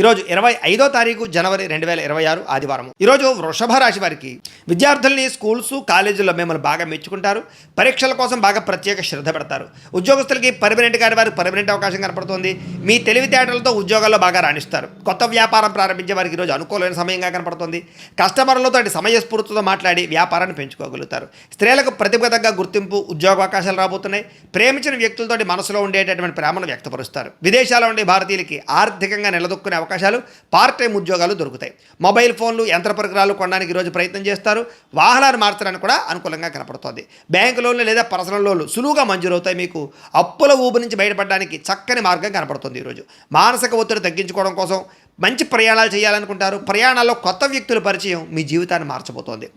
ఈరోజు 25వ తారీఖు జనవరి 2026 ఆదివారం. ఈరోజు వృషభ రాశి వారికి విద్యార్థుల్ని స్కూల్స్ కాలేజీల్లో మిమ్మల్ని బాగా మెచ్చుకుంటారు. పరీక్షల కోసం బాగా ప్రత్యేక శ్రద్ధ పెడతారు. ఉద్యోగస్తులకి పర్మనెంట్ గారి వారికి పర్మనెంట్ అవకాశం కనపడుతుంది. మీ తెలివితేటలతో ఉద్యోగాల్లో బాగా రాణిస్తారు. కొత్త వ్యాపారం ప్రారంభించే వారికి ఈరోజు అనుకూలమైన సమయంగా కనపడుతుంది. కస్టమర్లతో సమయస్ఫూర్తితో మాట్లాడి వ్యాపారాన్ని పెంచుకోగలుగుతారు. స్త్రీలకు ప్రతిభకు గుర్తింపు ఉద్యోగ అవకాశాలు రాబోతున్నాయి. ప్రేమించిన వ్యక్తులతో మనసులో ఉండేటటువంటి ప్రేమను వ్యక్తపరుస్తారు. విదేశాల్లో ఉండే భారతీయులకి ఆర్థికంగా నిలదొక్కునే అవకాశాలు, పార్ట్ టైం ఉద్యోగాలు దొరుకుతాయి. మొబైల్ ఫోన్లు, యంత్ర పరికరాలు కొనడానికి ఈరోజు ప్రయత్నం చేస్తారు. వాహనాలు మార్చడానికి కూడా అనుకూలంగా కనపడుతుంది. బ్యాంకు లోన్లు లేదా పర్సనల్ లోన్లు సులువుగా మంజూరవుతాయి. మీకు అప్పుల ఊబి నుంచి బయటపడడానికి చక్కని మార్గం కనపడుతుంది. ఈరోజు మానసిక ఒత్తిడి తగ్గించుకోవడం కోసం మంచి ప్రయాణాలు చేయాలనుకుంటారు. ప్రయాణాల్లో కొత్త వ్యక్తుల పరిచయం మీ జీవితాన్ని మార్చబోతోంది.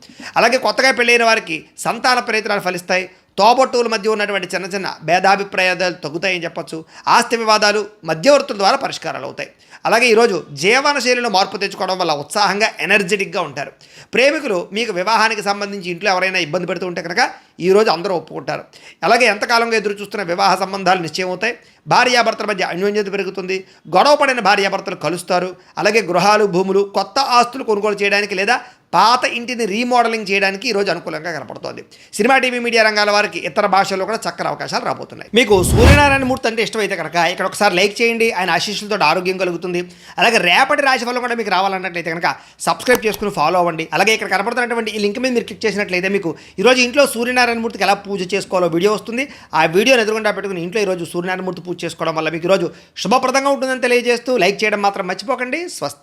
అలాగే కొత్తగా పెళ్ళైన వారికి సంతాన ప్రయత్నాలు ఫలిస్తాయి. తోబట్టువుల మధ్య ఉన్నటువంటి చిన్న చిన్న భేదాభిప్రాయాలు తగ్గుతాయని చెప్పొచ్చు. ఆస్తి వివాదాలు మధ్యవర్తుల ద్వారా పరిష్కారాలు అవుతాయి. అలాగే ఈరోజు జీవనశైలిలో మార్పు తెచ్చుకోవడం వల్ల ఉత్సాహంగా ఎనర్జెటిక్గా ఉంటారు. ప్రేమికులు మీకు వివాహానికి సంబంధించి ఇంట్లో ఎవరైనా ఇబ్బంది పెడుతూ ఉంటే కనుక ఈరోజు అందరూ ఒప్పుకుంటారు. అలాగే ఎంతకాలంగా ఎదురు చూస్తున్న వివాహ సంబంధాలు నిశ్చయం అవుతాయి. భార్యాభర్తల మధ్య అన్యోన్యత పెరుగుతుంది. గొడవ పడిన భార్యాభర్తలు కలుస్తారు. అలాగే గృహాలు, భూములు, కొత్త ఆస్తులు కొనుగోలు చేయడానికి లేదా పాత ఇంటిని రీమోడలింగ్ చేయడానికి ఈరోజు అనుకూలంగా కనపడుతోంది. సినిమా, టీవీ, మీడియా రంగాల వారికి ఇతర భాషల్లో కూడా చక్కని అవకాశాలు రాబోతున్నాయి. మీకు సూర్యనారాయణ మూర్తి అంటే ఇష్టమైతే కనుక ఇక్కడ ఒకసారి లైక్ చేయండి. ఆయన ఆశీస్సులతో ఆరోగ్యం కలుగుతుంది. అలాగే రేపటి రాశి ఫలం కూడా మీకు రావాలన్నట్లయితే కనుక సబ్స్క్రైబ్ చేసుకుని ఫాలో అవ్వండి. అలాగే ఇక్కడ కనపడుతున్నటువంటి ఈ లింక్ మీద మీరు క్లిక్ చేసినట్లయితే మీకు ఈరోజు ఇంట్లో సూర్యనారాయణ మూర్తికి ఎలా పూజ చేసుకోవాలో వీడియో వస్తుంది. ఆ వీడియోని ఎదురుగుండా పెట్టుకుని ఇంట్లో ఈరోజు సూర్యనారాయణ మూర్తి పూజ చేసుకోవడం వల్ల మీకు ఈరోజు శుభప్రదంగా ఉంటుందని తెలియజేస్తూ లైక్ చేయడం మాత్రం మర్చిపోకండి. స్వస్తి.